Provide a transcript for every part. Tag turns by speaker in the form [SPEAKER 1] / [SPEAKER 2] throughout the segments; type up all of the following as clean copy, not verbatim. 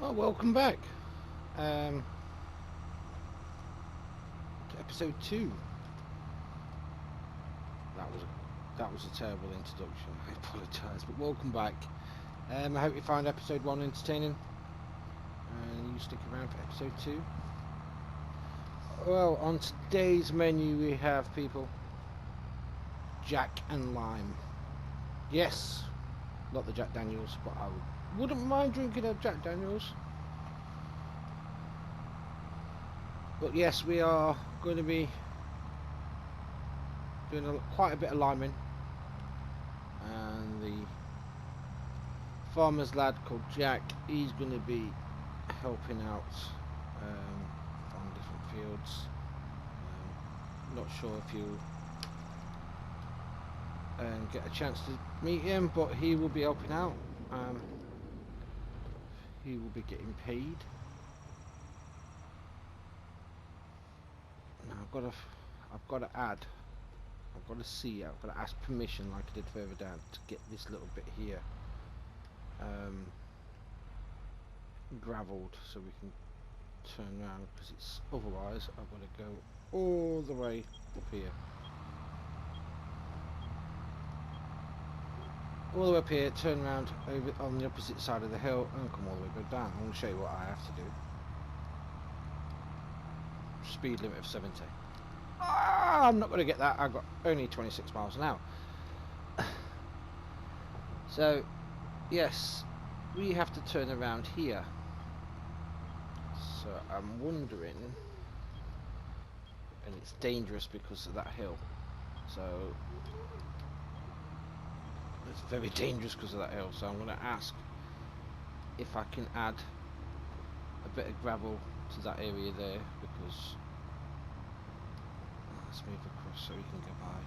[SPEAKER 1] Well, welcome back to episode 2. That was a terrible introduction. I apologise, but welcome back. I hope you find episode 1 entertaining, and you stick around for episode 2. Well, on today's menu we have, people, Jack and Lime. Yes, not the Jack Daniels, but I wouldn't mind drinking a Jack Daniels. But yes, we are going to be doing quite a bit of liming, and the farmer's lad called Jack, he's going to be helping out on different fields. Not sure if you'll get a chance to meet him, but he will be helping out. He will be getting paid. Now I've got to add, I've got to ask permission, like I did further down, to get this little bit here gravelled, so we can turn around, because it's otherwise I've got to go all the way up here. All the way up here, turn around over on the opposite side of the hill, and come all the way back down. I'm going to show you what I have to do. Speed limit of 70. I'm not going to get that. I've got only 26 miles an hour. So, yes, we have to turn around here. So I'm wondering, and it's dangerous because of that hill. So it's very dangerous because of that hill. So I'm going to ask if I can add a bit of gravel to that area there, because let's move across so we can go by.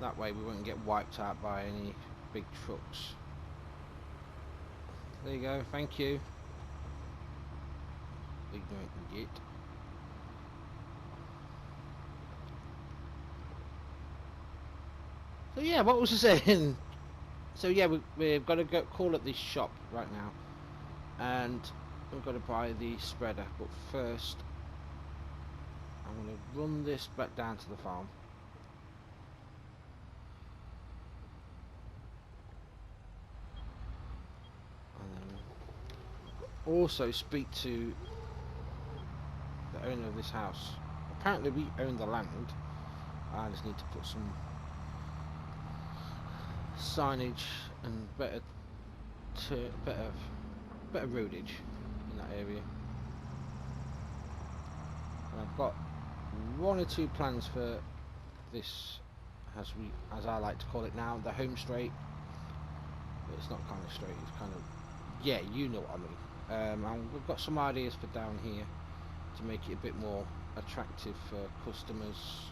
[SPEAKER 1] That way we won't get wiped out by any big trucks. There you go, thank you. Ignorant idiot. So yeah, what was I saying? So yeah, we've got to go call at this shop right now, and we've got to buy the spreader. But first, I'm going to run this back down to the farm. And then also speak to the owner of this house. Apparently we own the land. I just need to put some signage and better roadage in that area. And I've got 1 or 2 plans for this, as I like to call it now, the home straight. But it's not kind of straight, it's kind of, yeah, you know what I mean. And we've got some ideas for down here to make it a bit more attractive for customers,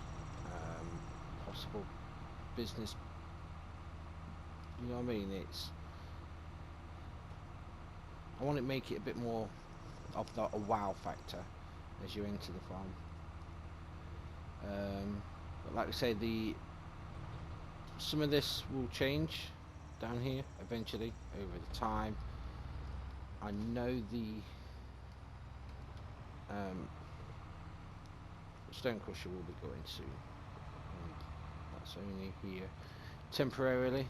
[SPEAKER 1] possible business. You know what I mean? I want to make it a bit more of a wow factor as you enter the farm. But like I say, some of this will change down here eventually over the time. I know the stone crusher will be going soon, and that's only here temporarily.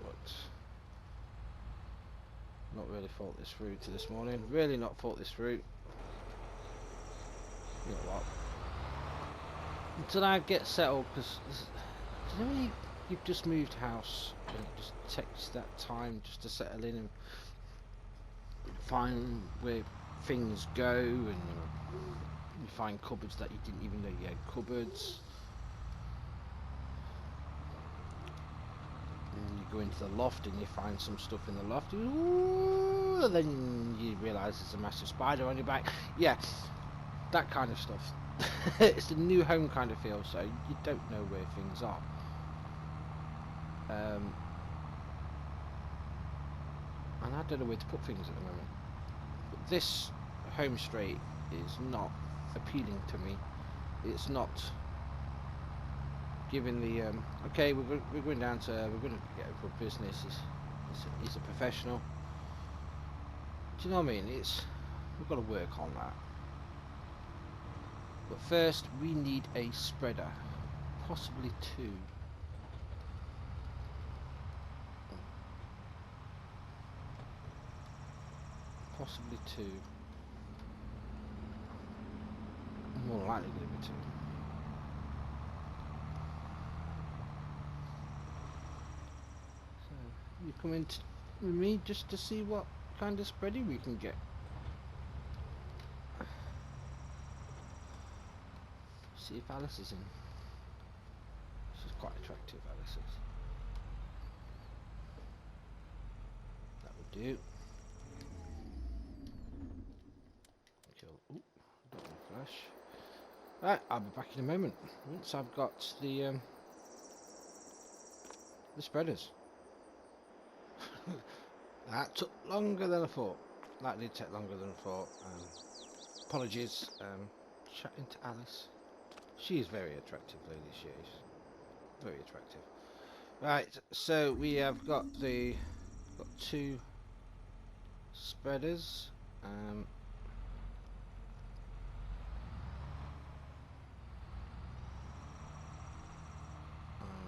[SPEAKER 1] But not really thought this through to this morning. Really not thought this through. You know what? Until I get settled, because you know when you've just moved house and it just takes that time just to settle in and find where things go, and you find cupboards that you didn't even know you had cupboards. And you go into the loft and you find some stuff in the loft. Ooh, and then you realise there's a massive spider on your back. Yeah, that kind of stuff. It's a new home kind of feel, so you don't know where things are. And I don't know where to put things at the moment. But this home straight is not appealing to me. It's not giving the okay, we're going down to we're going to get a good business. He's a professional. Do you know what I mean? We've got to work on that. But first, we need a spreader, possibly two. Possibly two. More likely going to be two. So you come in with me just to see what kind of spreading we can get. See if Alice is in. She's quite attractive, Alice is. That would do. Kill. Ooh, don't want to flash. Right, I'll be back in a moment once I've got the spreaders. That took longer than I thought. That did take longer than I thought. Apologies. Chatting to Alice. She is very attractive, lady. She is very attractive. Right, so we have got two spreaders.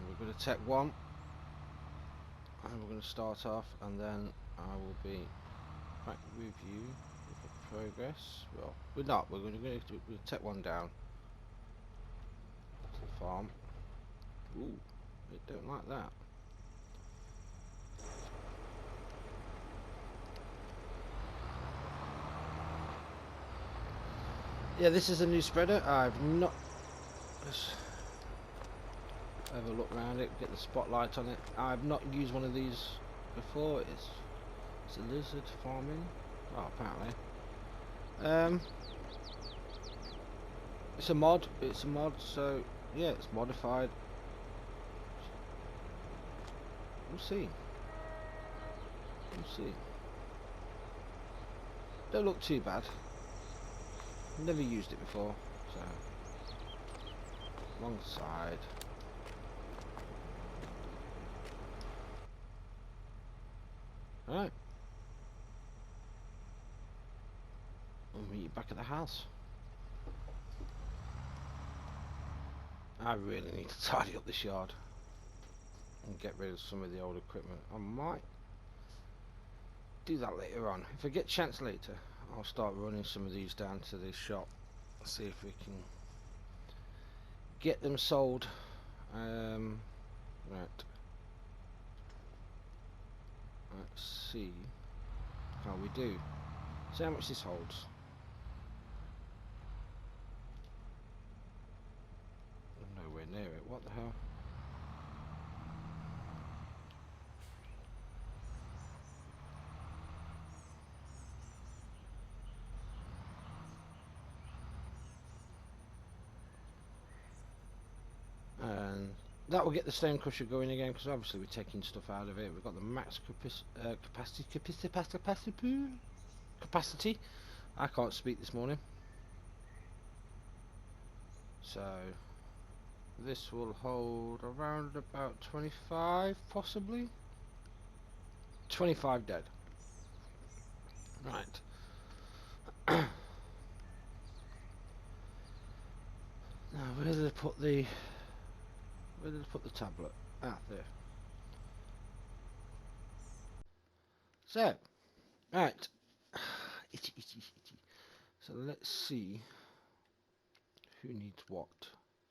[SPEAKER 1] We're going to take one, and we're going to start off, and then I will be back with you with the progress. Well, we're not. We're going to take one down to the farm. Ooh, they don't like that. Yeah, this is a new spreader. I've not. Let's have a look around it, get the spotlight on it. I've not used one of these before. It's a lizard farming. Oh, apparently. It's a mod. It's a mod. So yeah, it's modified. We'll see. We'll see. Don't look too bad. Never used it before, so wrong side. Alright. I'll meet you back at the house. I really need to tidy up this yard and get rid of some of the old equipment. I might do that later on. If I get a chance later, I'll start running some of these down to the shop. See if we can get them sold. Right. Let's see how we do. See how much this holds. Nowhere near it. What the hell? And that will get the stone crusher going again, because obviously we're taking stuff out of it. We've got the max capacity. I can't speak this morning. So this will hold around about 25, possibly 25 dead. Right. Now where did I put the tablet? Ah, there. So, right. Itchy, itchy, itchy. So let's see who needs what,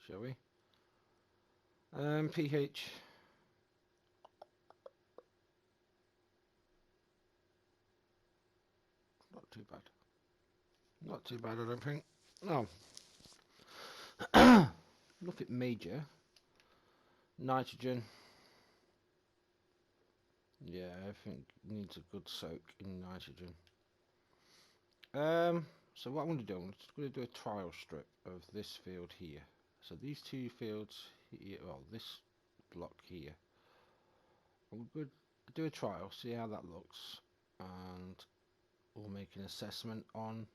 [SPEAKER 1] shall we? pH. Not too bad. Not too bad, I don't think. No. Nothing major. Nitrogen. Yeah, I think needs a good soak in nitrogen. So what I'm going to do, I'm just going to do a trial strip of this field here. So these two fields here, well, this block here. I'm going to do a trial, see how that looks, and we'll make an assessment on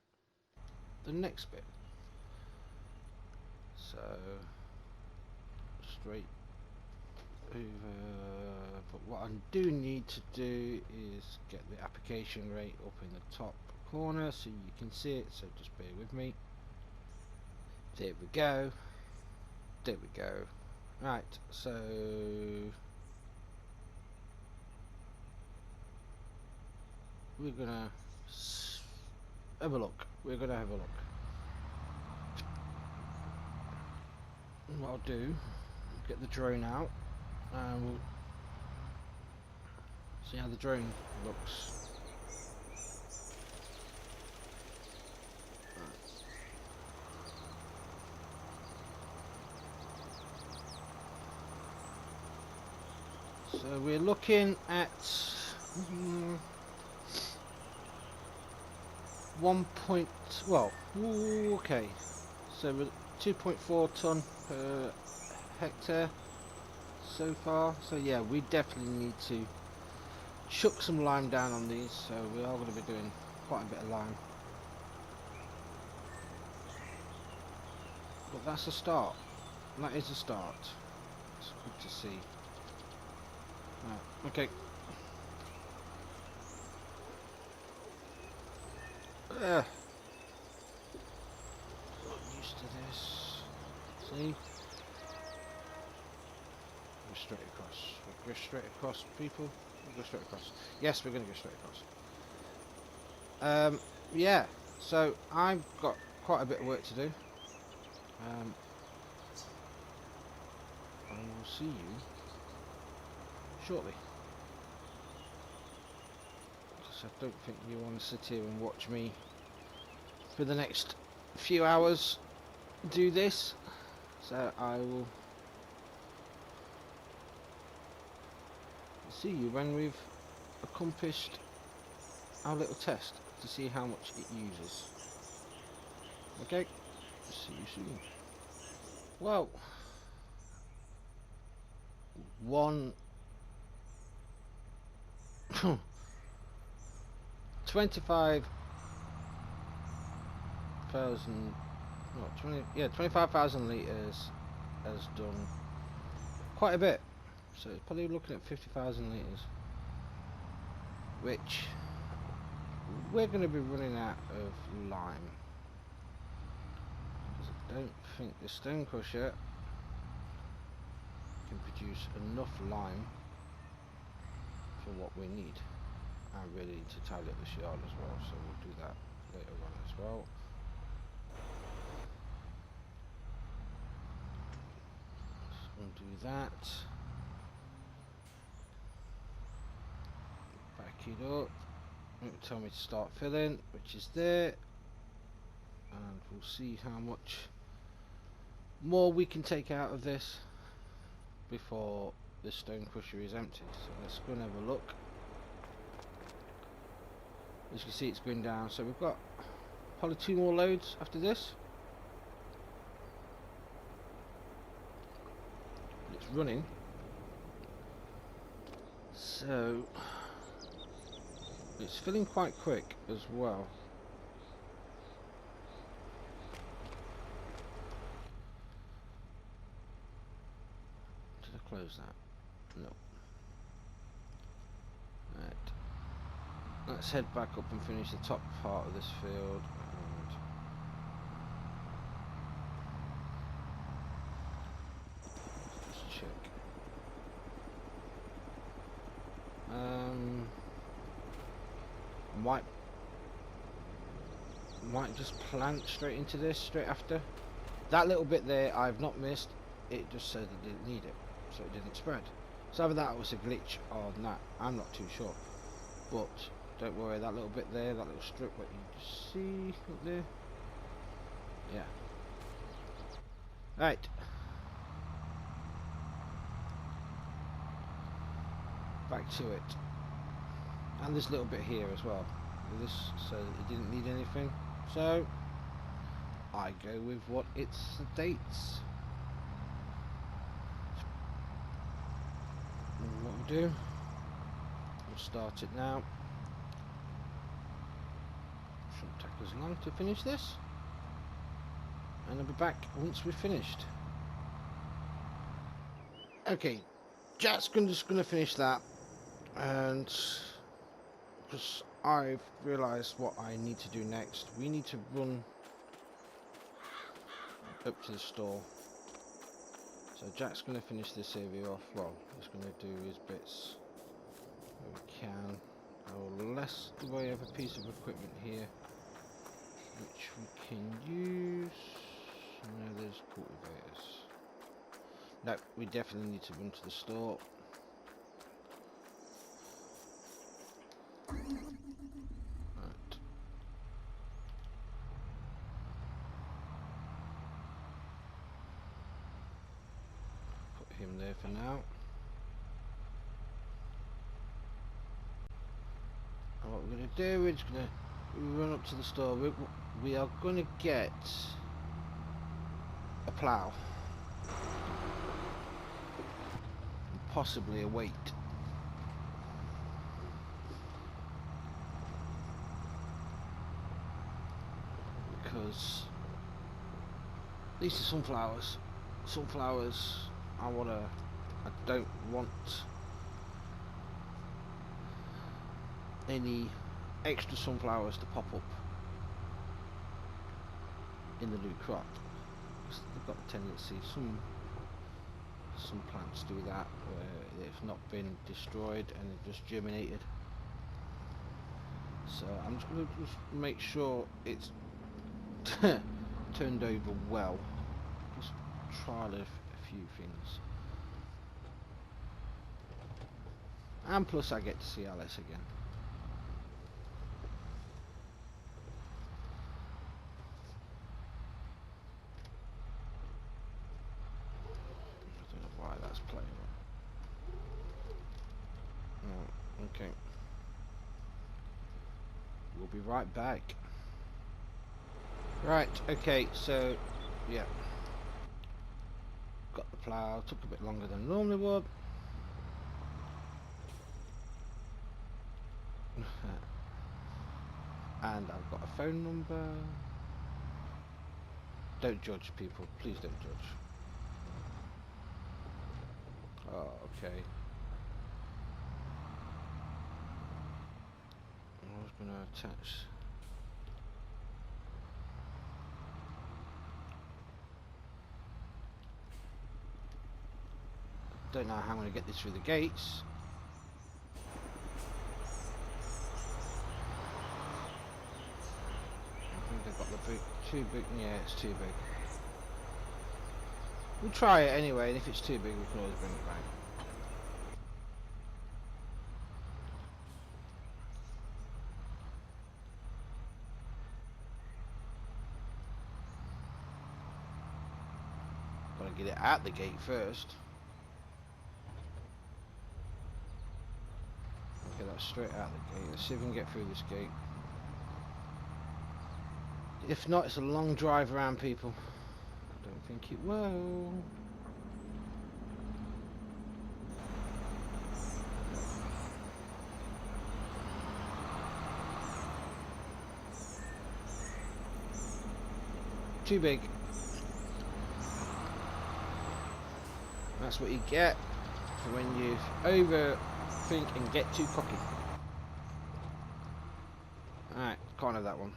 [SPEAKER 1] the next bit. So straight over. But what I do need to do is get the application rate up in the top corner so you can see it, so just bear with me. There we go. There we go. Right, so we're gonna have a look. We're gonna have a look. And what I'll do, get the drone out and we'll see how the drone looks. So we're looking at 1. So we're 2.4 ton per hectare so far. So yeah, we definitely need to chuck some lime down on these. So we are going to be doing quite a bit of lime. But that's a start. That is a start. It's good to see. Right, okay. Not used to this. See? Go straight across. We'll go straight across, people. We'll go straight across. Yes, we're going to go straight across. Yeah, so I've got quite a bit of work to do. I will see you shortly. Because I don't think you want to sit here and watch me for the next few hours do this. So I will see you when we've accomplished our little test to see how much it uses. Okay, see you soon. Well, 25,000, 25,000 litres has done quite a bit. So it's probably looking at 50,000 litres, which we're going to be running out of lime. I don't think the stone crusher can produce enough lime for what we need. And really need to tidy up this yard as well, so we'll do that later on as well. Undo that. Back it up. It will tell me to start filling, which is there. And we'll see how much more we can take out of this before the stone crusher is empty. So let's go and have a look. As you can see, it's going down, so we've got probably 2 more loads after this. It's running, so it's filling quite quick as well. Did I close that? No. Right. Let's head back up and finish the top part of this field. And let's check. Might just plant straight into this straight after. That little bit there I've not missed. It just said it didn't need it, so it didn't spread. So either that was a glitch or not. I'm not too sure. But don't worry, that little bit there, that little strip that you just see up there. Yeah. Right. Back to it. And this little bit here as well. This says it didn't need anything. So I go with what it states. And what we do, we'll start it now. Shouldn't take us long to finish this. And I'll be back once we've finished. Okay, Jack's just gonna finish that, and because I've realised what I need to do next, we need to run up to the store. So Jack's gonna finish this area off. Well, he's gonna do his bits where we can. Unless we have a piece of equipment here which we can use. No, there's cultivators. No, we definitely need to run to the store. Right. Put him there for now. And what we're going to do, we're just going to run up to the store. We are going to get a plough. And possibly a weight. Because these are sunflowers. Sunflowers, I don't want any extra sunflowers to pop up in the new crop. They've got a tendency, some plants do that, where they've not been destroyed and they've just germinated. So I'm just going to make sure it's turned over well. Just trial a few things. And plus I get to see Alice again. I don't know why that's playing. Oh, okay. We'll be right back. Right, okay, so yeah. Got the plough, took a bit longer than normally would. And I've got a phone number. Don't judge people, please don't judge. Oh, okay. I was going to attach. Don't know how I'm going to get this through the gates. I think I've got the boot too big. Yeah, it's too big. We'll try it anyway, and if it's too big, we can always bring it back. Gotta get it out the gate first. Okay, that's straight out the gate. Let's see if we can get through this gate. If not, it's a long drive around, people. I don't think it will. Too big. That's what you get for when you overthink and get too cocky. Alright, can't have that one.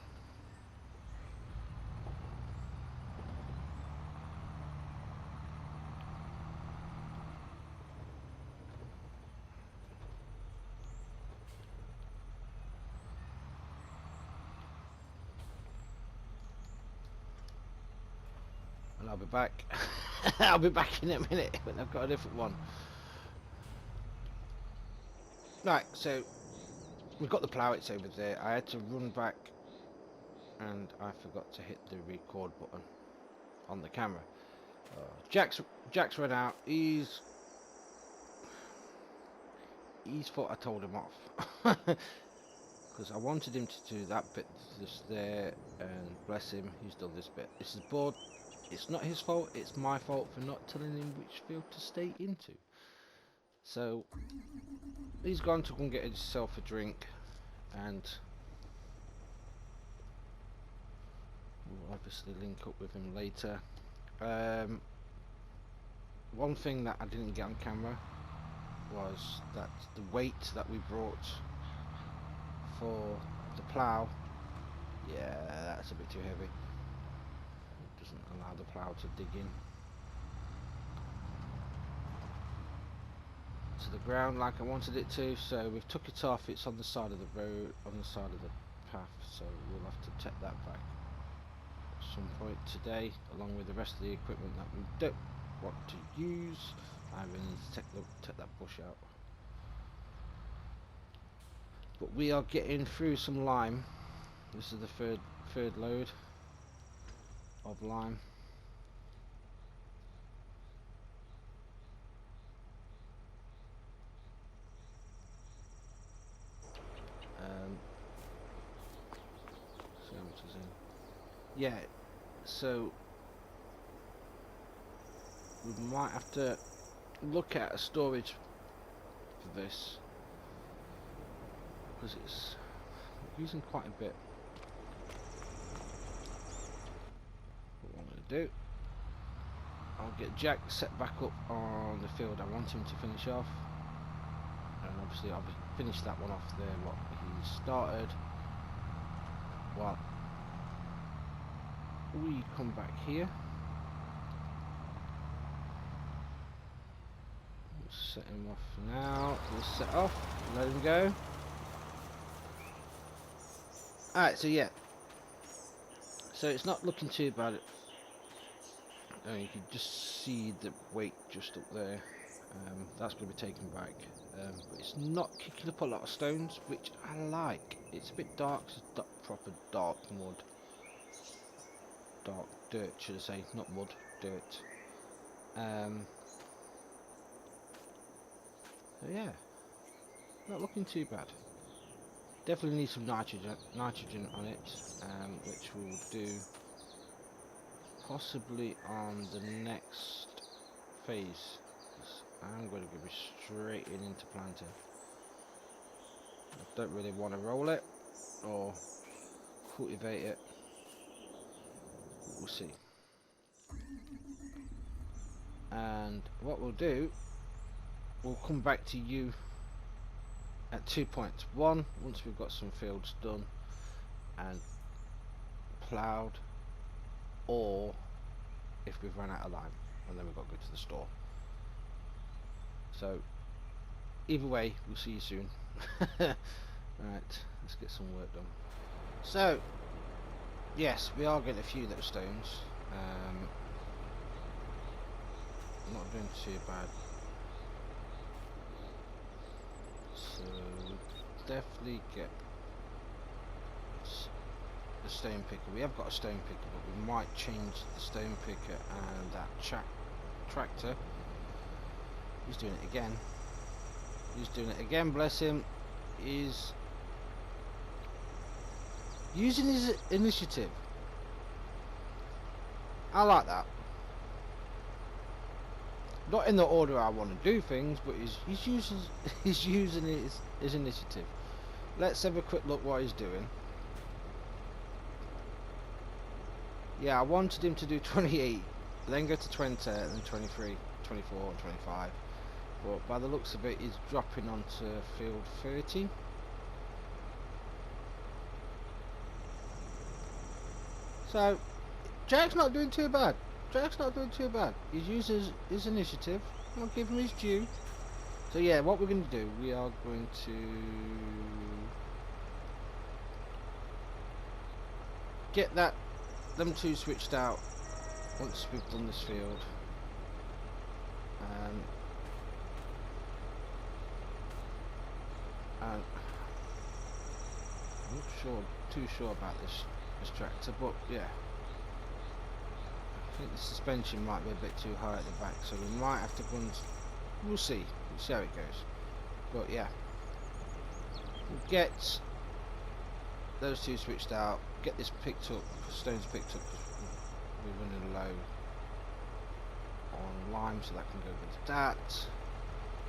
[SPEAKER 1] And I'll be back. I'll be back in a minute when I've got a different one. Right, so we've got the plough, it's over there. I had to run back and I forgot to hit the record button on the camera. Jack's run out. He's thought I told him off because I wanted him to do that bit just there, and bless him, he's done this bit. This is bored. It's not his fault, it's my fault for not telling him which field to stay into. So he's gone to go and get himself a drink, and we'll obviously link up with him later. one thing that I didn't get on camera was that the weight that we brought for the plough, yeah, that's a bit too heavy. It doesn't allow the plough to dig in to the ground like I wanted it to, so we've took it off. It's on the side of the road, on the side of the path, so we'll have to take that back at some point today, along with the rest of the equipment that we don't want to use. I really need to take that bush out. But we are getting through some lime. This is the third load of lime. See how much is in. Yeah, so we might have to look at a storage for this, because it's using quite a bit. What I'm going to do, I'll get Jack set back up on the field I want him to finish off, and obviously I'll finish that one off there what he started, while we come back here. Set him off for now. We'll set off, let him go. Alright, so yeah. So it's not looking too bad. You can just see the weight just up there. That's going to be taken back. But it's not kicking up a lot of stones, which I like. It's a bit dark, it's proper dark mud. Dark dirt, should I say. Not mud, dirt. So yeah, not looking too bad. Definitely need some nitrogen on it, which we'll do possibly on the next phase. I'm going to go straight into planting. I don't really want to roll it or cultivate it. We'll see. And what we'll do, we'll come back to you at 2 points. One, once we've got some fields done and ploughed, or if we've run out of lime and then we've got to go to the store. So either way, we'll see you soon. Right, let's get some work done. So yes, we are getting a few little stones. Not doing too bad. So definitely get the stone picker. We have got a stone picker, but we might change the stone picker and that tractor. He's doing it again. He's doing it again, bless him. He's using his initiative. I like that. Not in the order I want to do things, but he's using his initiative. Let's have a quick look what he's doing. Yeah, I wanted him to do 28, then go to 20, and then 23, 24, and 25. But by the looks of it, he's dropping onto field 30. So, Jack's not doing too bad. Jack's not doing too bad. He's used his initiative. I'll give him his due. So yeah, what we're going to do, we are going to get them two switched out once we've done this field. And I'm not too sure about this tractor, but yeah. I think the suspension might be a bit too high at the back, so we might have to go and we'll see how it goes. But yeah, we'll get those two switched out, get this picked up, stones picked up, because we're running low on lime, so that can go with that.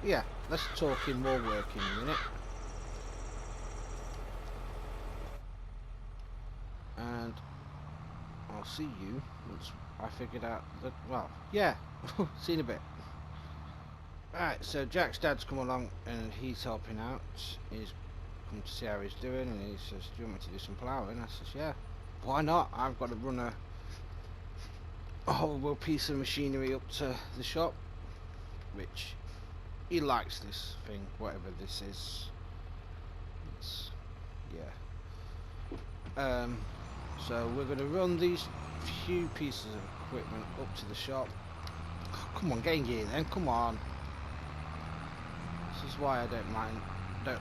[SPEAKER 1] Yeah, let's talk in more work in a minute. And I'll see you once I figured out that, well, yeah, see you in a bit. Alright, so Jack's dad's come along and he's helping out. He's come to see how he's doing, and he says, do you want me to do some ploughing? I says, yeah, why not? I've got to run a whole piece of machinery up to the shop, which he likes this thing, whatever this is. It's, yeah. So we're going to run these few pieces of equipment up to the shop. Oh, come on, get in gear then, come on. This is why I don't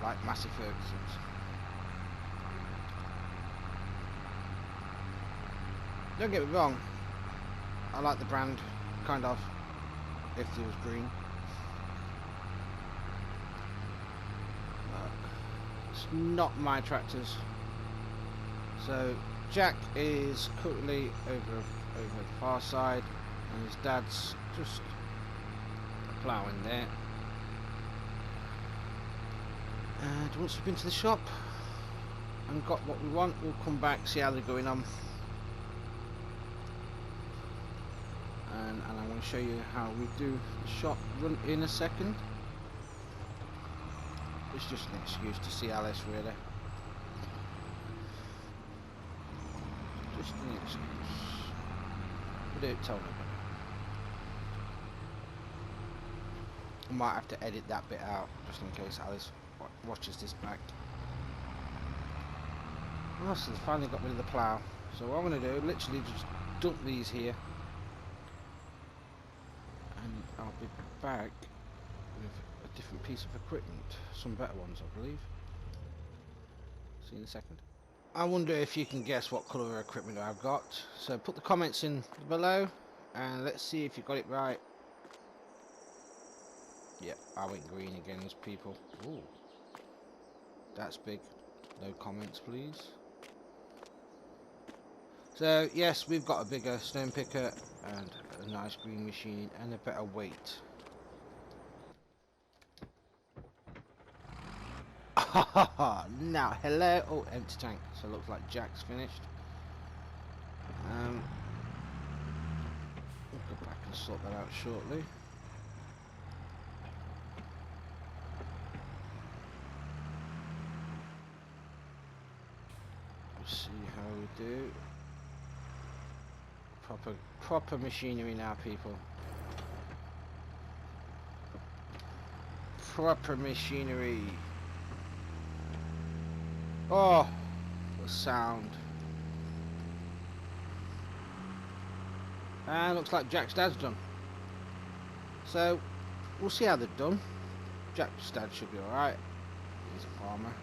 [SPEAKER 1] like Massey Ferguson's. Don't get me wrong, I like the brand, kind of, if it was green. It's not my tractors. So Jack is currently over the far side, and his dad's just ploughing there. And once we've been to the shop and got what we want, we'll come back, see how they're going on, and I'm going to show you how we do the shop run in a second. It's just an excuse to see Alice, really. Just an excuse. We don't tell nobody. I might have to edit that bit out just in case Alice watches this back. Oh, so they finally got rid of the plough. So what I'm going to do, literally just dump these here, and I'll be back with a different piece of equipment, some better ones I believe. See you in a second. I wonder if you can guess what colour of equipment I've got, so put the comments in below and let's see if you got it right. Yep, I went green again as people. Ooh, that's big. No comments please. So yes, we've got a bigger stone picker and a nice green machine and a better weight. Now hello. Oh, empty tank. So it looks like Jack's finished. We'll go back and sort that out shortly. We'll see how we do. Proper machinery now, people. Proper machinery. Oh, the sound. And looks like Jack's dad's done. So we'll see how they're done. Jack's dad should be alright. He's a farmer.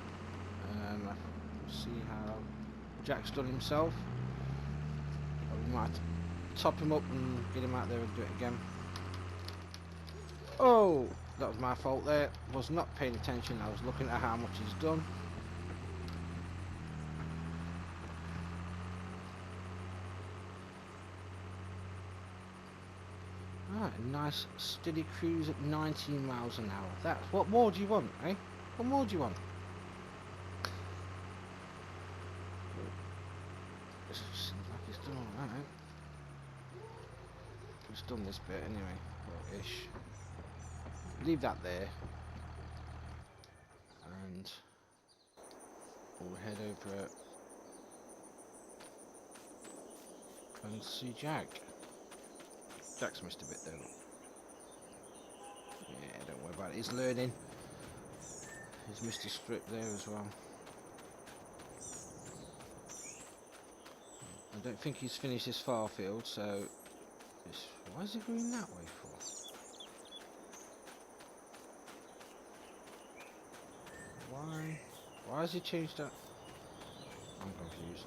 [SPEAKER 1] We'll see how Jack's done himself. We might have to top him up and get him out there and do it again. Oh, that was my fault there. Was not paying attention. I was looking at how much he's done. Right, a nice steady cruise at 19 miles an hour. That's what more do you want, eh? What more do you want? It seems like he's done all right. He's done this bit anyway, or ish. Leave that there, and we'll head over and see Jack. Jack's missed a bit though. Yeah, don't worry about it. He's learning. He's missed a strip there as well. I don't think he's finished his far field, so why is he going that way for? Why has he changed that? I'm confused.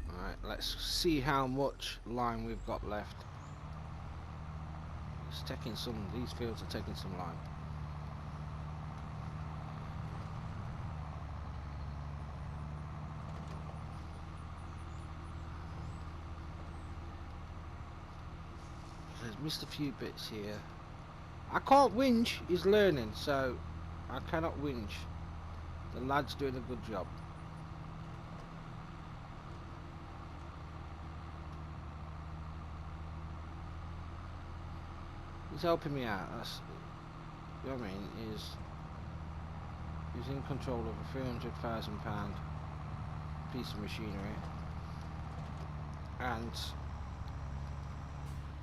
[SPEAKER 1] Alright, let's see how much lime we've got left. It's taking some, these fields are taking some lime. Missed a few bits here. I can't whinge, he's learning, so I cannot whinge. The lad's doing a good job. He's helping me out. That's, you know what I mean. He's in control of a £300,000 piece of machinery, and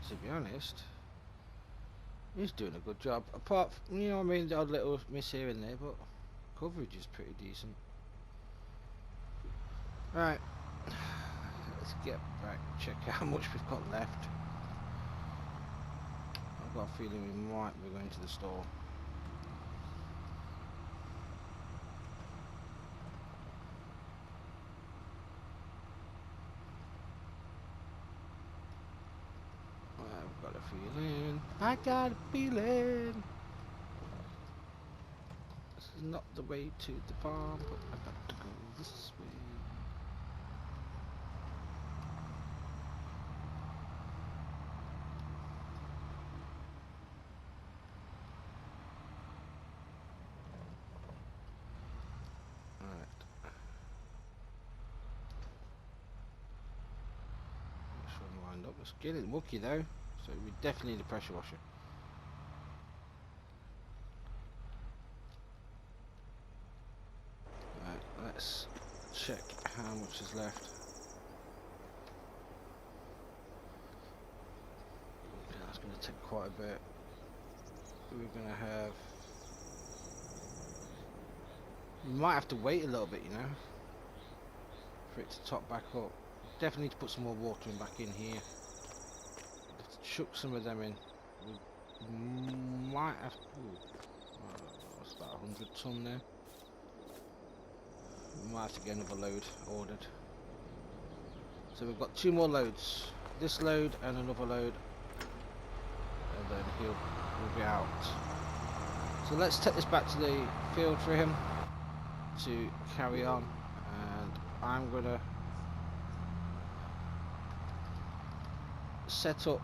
[SPEAKER 1] to be honest, he's doing a good job. Apart from, you know what I mean, the odd little miss here and there, but coverage is pretty decent. Right, let's get back, check how much we've got left. I've got a feeling we might be going to the store. I've got a feeling. I got a feeling. This is not the way to the farm, but I've got to go this way. Up. It's getting mucky though, so we definitely need a pressure washer. Right, let's check how much is left. Okay, that's going to take quite a bit. We're going to have... We might have to wait a little bit, you know, for it to top back up. Definitely need to put some more water in back in here. Chuck some of them in. We might have to. That's about 100 ton there. We might have to get another load ordered. So we've got 2 more loads. This load and another load, and then he'll be out. So let's take this back to the field for him to carry on, and I'm gonna set up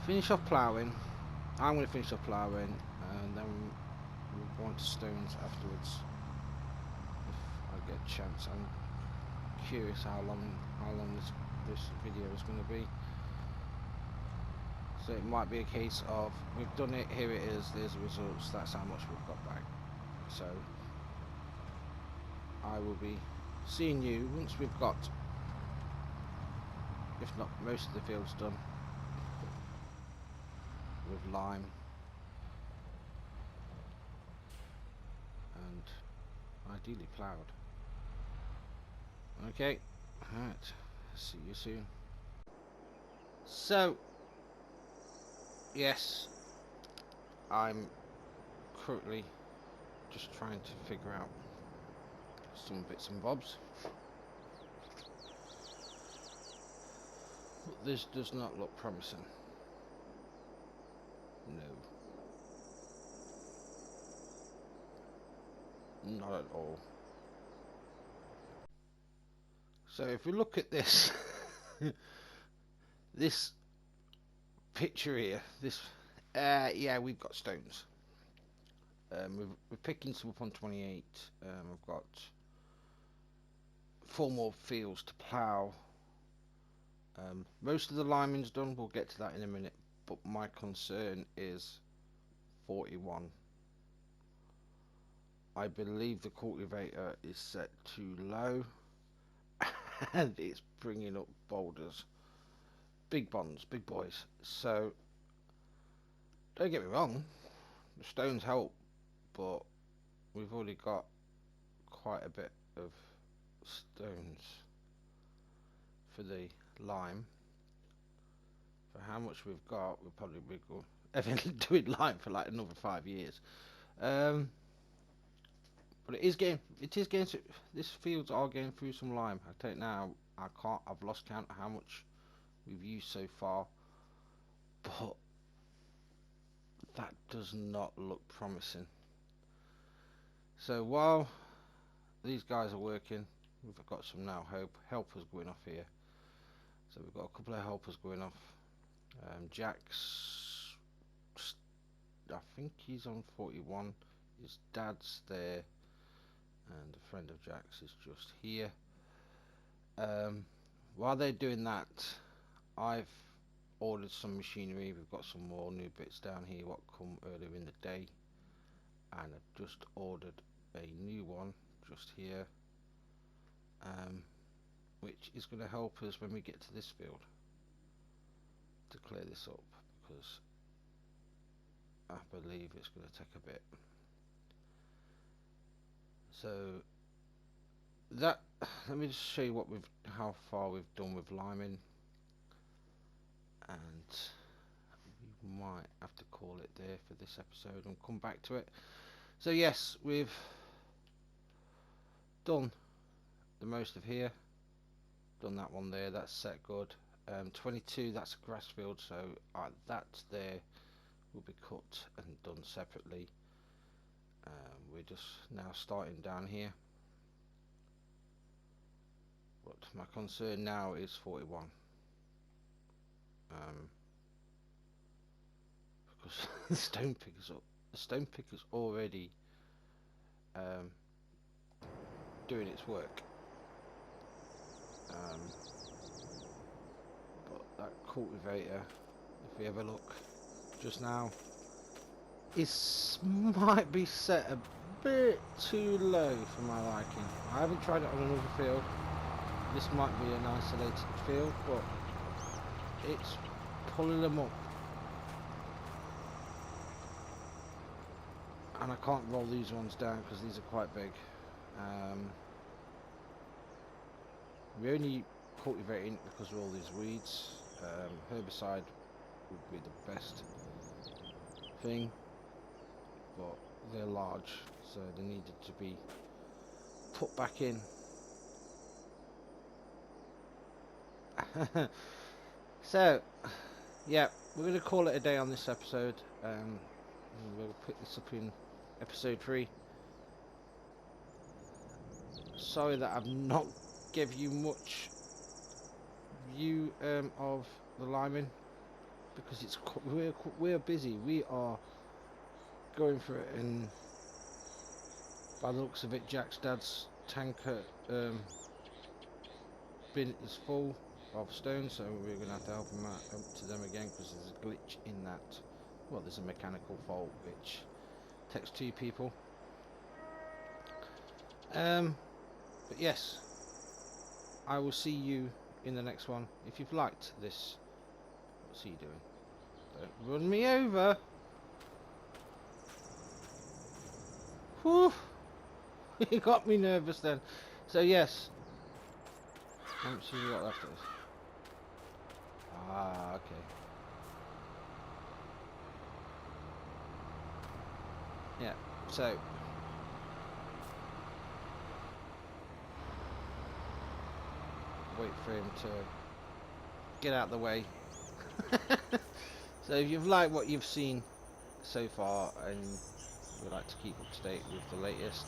[SPEAKER 1] finish off ploughing. I'm going to finish off ploughing, and then we'll go on to stones afterwards if I get a chance. I'm curious how long this video is going to be. So it might be a case of we've done it, here it is, there's the results, that's how much we've got back. So I will be seeing you once we've got, if not most of the fields done, with lime and ideally ploughed. Okay, alright, see you soon. So, yes, I'm currently just trying to figure out some bits and bobs, but this does not look promising. No, not at all. So if we look at this this picture here, this yeah, we've got stones. We're picking some up on 28. I've got 4 more fields to plough. Most of the liming's done, we'll get to that in a minute, but my concern is 41. I believe the cultivator is set too low and it's bringing up boulders, big bonds, big boys. So don't get me wrong, the stones help, but we've already got quite a bit of stones for the lime. For how much we've got, we'll probably be doing lime for like another 5 years. But it is getting this fields are getting through some lime. I tell you now, I've lost count of how much we've used so far, but that does not look promising. So while these guys are working, we've got some now helpers going off here. So we've got a couple of helpers going off. Jack's, I think he's on 41. His dad's there, and a friend of Jack's is just here. while they're doing that, I've ordered some machinery. We've got some more new bits down here what come earlier in the day, and I've just ordered a new one just here, which is going to help us when we get to this field to clear this up, because I believe it's going to take a bit. So that, let me just show you what how far we've done with liming, and we might have to call it there for this episode and come back to it. So yes, we've done the most of here, done that one there, that's set good. 22, that's a grass field, so that there will be cut and done separately. We're just now starting down here, but my concern now is 41, because the stone picker's already doing its work. But that cultivator, if we have a look just now, might be set a bit too low for my liking. I haven't tried it on another field. This might be an isolated field, but it's pulling them up, and I can't roll these ones down because these are quite big. We're only cultivating because of all these weeds. Herbicide would be the best thing, but they're large, so they needed to be put back in. So yeah, we're going to call it a day on this episode. We'll pick this up in episode 3. Sorry that I've not give you much view of the liming, because we're busy. We are going for it, and by the looks of it, Jack's dad's tanker bin is full of stone, so we're going to have to help him out to them again, because there's a glitch in that. Well, there's a mechanical fault which takes 2 people. But yes, I will see you in the next one. If you've liked this, what's he doing? Don't run me over. Whew. You got me nervous then. So yes, let's see what left is. Ah, okay. Yeah, so wait for him to get out of the way. So if you've liked what you've seen so far and would like to keep up to date with the latest,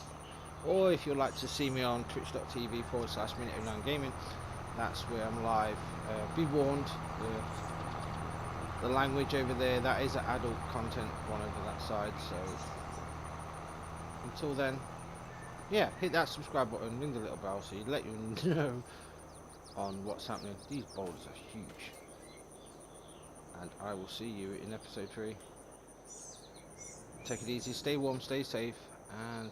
[SPEAKER 1] or if you'd like to see me on twitch.tv/Minute09Gaming, that's where I'm live. Be warned, the language over there, that is an adult content one over that side, so until then, yeah, hit that subscribe button, ring the little bell so you let you know on what's happening. These boulders are huge, and I will see you in episode 3. Take it easy, stay warm, stay safe, and